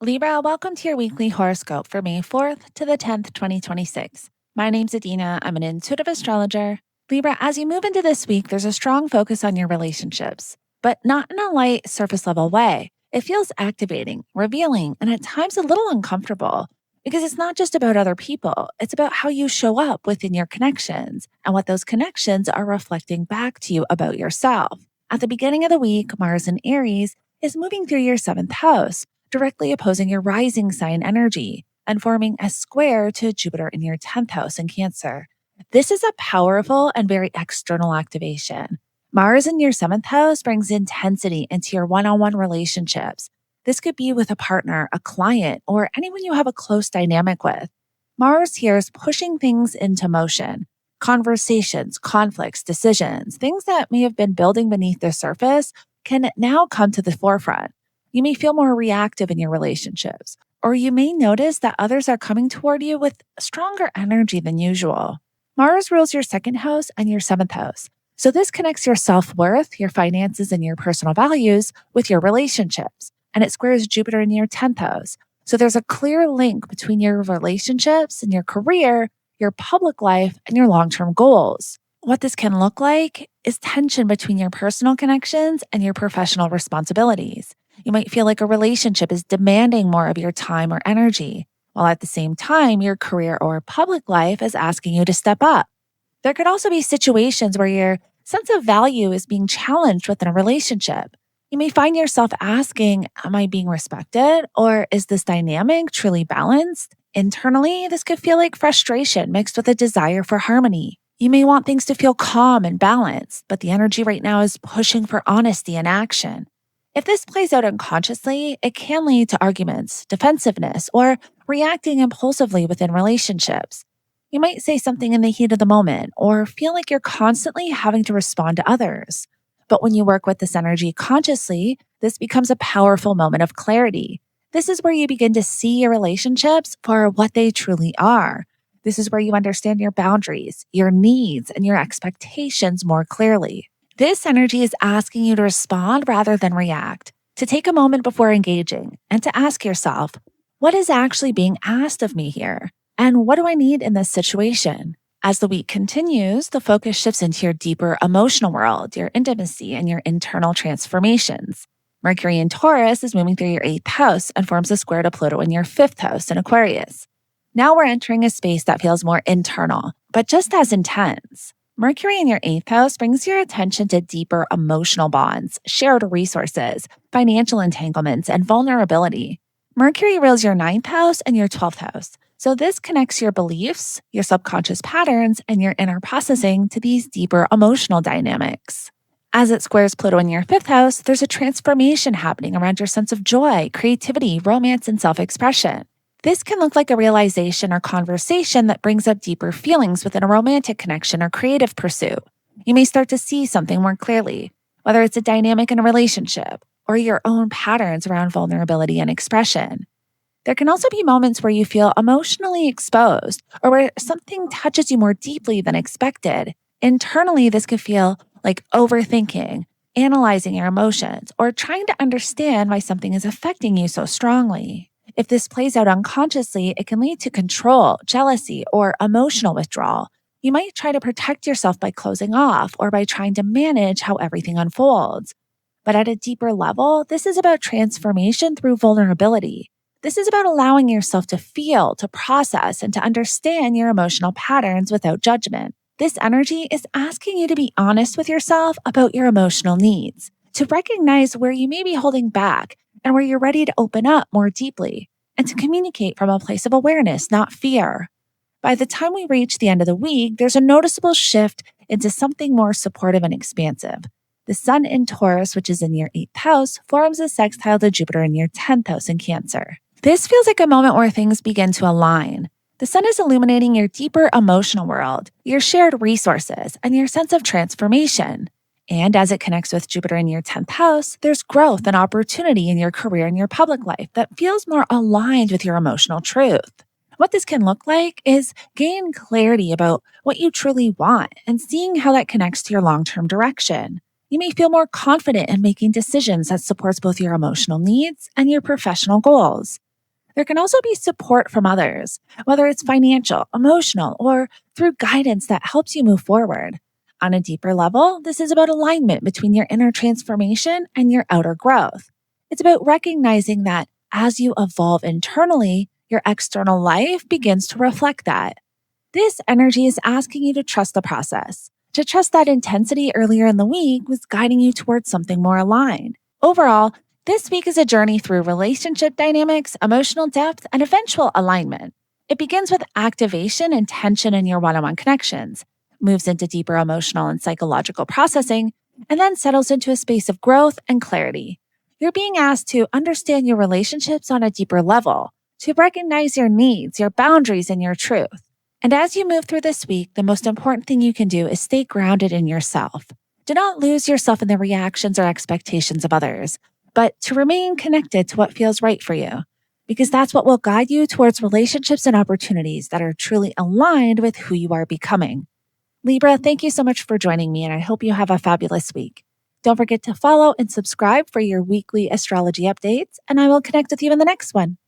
Libra, welcome to your weekly horoscope for May 4th to the 10th, 2026. My name's Adina. I'm an intuitive astrologer. Libra, as you move into this week, there's a strong focus on your relationships, but not in a light, surface level way. It feels activating, revealing, and at times a little uncomfortable because it's not just about other people. It's about how you show up within your connections and what those connections are reflecting back to you about yourself. At the beginning of the week, Mars in Aries is moving through your seventh house, directly opposing your rising sign energy and forming a square to Jupiter in your 10th house in Cancer. This is a powerful and very external activation. Mars in your 7th house brings intensity into your one on one relationships. This could be with a partner, a client, or anyone you have a close dynamic with. Mars here is pushing things into motion. Conversations, conflicts, decisions, things that may have been building beneath the surface can now come to the forefront. You may feel more reactive in your relationships, or you may notice that others are coming toward you with stronger energy than usual. Mars rules your 2nd house and your 7th house. So this connects your self-worth, your finances, and your personal values with your relationships. And it squares Jupiter in your 10th house. So there's a clear link between your relationships and your career, your public life, and your long-term goals. What this can look like is tension between your personal connections and your professional responsibilities. You might feel like a relationship is demanding more of your time or energy, while at the same time, your career or public life is asking you to step up. There could also be situations where your sense of value is being challenged within a relationship. You may find yourself asking, am I being respected? Or is this dynamic truly balanced? Internally, this could feel like frustration mixed with a desire for harmony. You may want things to feel calm and balanced, but the energy right now is pushing for honesty and action. If this plays out unconsciously, it can lead to arguments, defensiveness, or reacting impulsively within relationships. You might say something in the heat of the moment or feel like you're constantly having to respond to others. But when you work with this energy consciously, this becomes a powerful moment of clarity. This is where you begin to see your relationships for what they truly are. This is where you understand your boundaries, your needs, and your expectations more clearly. This energy is asking you to respond rather than react, to take a moment before engaging, and to ask yourself, what is actually being asked of me here? And what do I need in this situation? As the week continues, the focus shifts into your deeper emotional world, your intimacy, and your internal transformations. Mercury in Taurus is moving through your 8th house and forms a square to Pluto in your 5th house in Aquarius. Now we're entering a space that feels more internal, but just as intense. Mercury in your 8th house brings your attention to deeper emotional bonds, shared resources, financial entanglements, and vulnerability. Mercury rules your 9th house and your 12th house. So this connects your beliefs, your subconscious patterns, and your inner processing to these deeper emotional dynamics. As it squares Pluto in your 5th house, there's a transformation happening around your sense of joy, creativity, romance, and self-expression. This can look like a realization or conversation that brings up deeper feelings within a romantic connection or creative pursuit. You may start to see something more clearly, whether it's a dynamic in a relationship or your own patterns around vulnerability and expression. There can also be moments where you feel emotionally exposed or where something touches you more deeply than expected. Internally, this could feel like overthinking, analyzing your emotions, or trying to understand why something is affecting you so strongly. If this plays out unconsciously, it can lead to control, jealousy, or emotional withdrawal. You might try to protect yourself by closing off or by trying to manage how everything unfolds. But at a deeper level, this is about transformation through vulnerability. This is about allowing yourself to feel, to process, and to understand your emotional patterns without judgment. This energy is asking you to be honest with yourself about your emotional needs, to recognize where you may be holding back and where you're ready to open up more deeply, and to communicate from a place of awareness, not fear. By the time we reach the end of the week, there's a noticeable shift into something more supportive and expansive. The Sun in Taurus, which is in your 8th house, forms a sextile to Jupiter in your 10th house in Cancer. This feels like a moment where things begin to align. The Sun is illuminating your deeper emotional world, your shared resources, and your sense of transformation. And as it connects with Jupiter in your 10th house, there's growth and opportunity in your career and your public life that feels more aligned with your emotional truth. What this can look like is gain clarity about what you truly want and seeing how that connects to your long-term direction. You may feel more confident in making decisions that supports both your emotional needs and your professional goals. There can also be support from others, whether it's financial, emotional, or through guidance that helps you move forward. On a deeper level, this is about alignment between your inner transformation and your outer growth. It's about recognizing that as you evolve internally, your external life begins to reflect that. This energy is asking you to trust the process, to trust that intensity earlier in the week was guiding you towards something more aligned. Overall, this week is a journey through relationship dynamics, emotional depth, and eventual alignment. It begins with activation and tension in your one on one connections, moves into deeper emotional and psychological processing, and then settles into a space of growth and clarity. You're being asked to understand your relationships on a deeper level, to recognize your needs, your boundaries, and your truth. And as you move through this week, the most important thing you can do is stay grounded in yourself. Do not lose yourself in the reactions or expectations of others, but to remain connected to what feels right for you, because that's what will guide you towards relationships and opportunities that are truly aligned with who you are becoming. Libra, thank you so much for joining me, and I hope you have a fabulous week. Don't forget to follow and subscribe for your weekly astrology updates, and I will connect with you in the next one.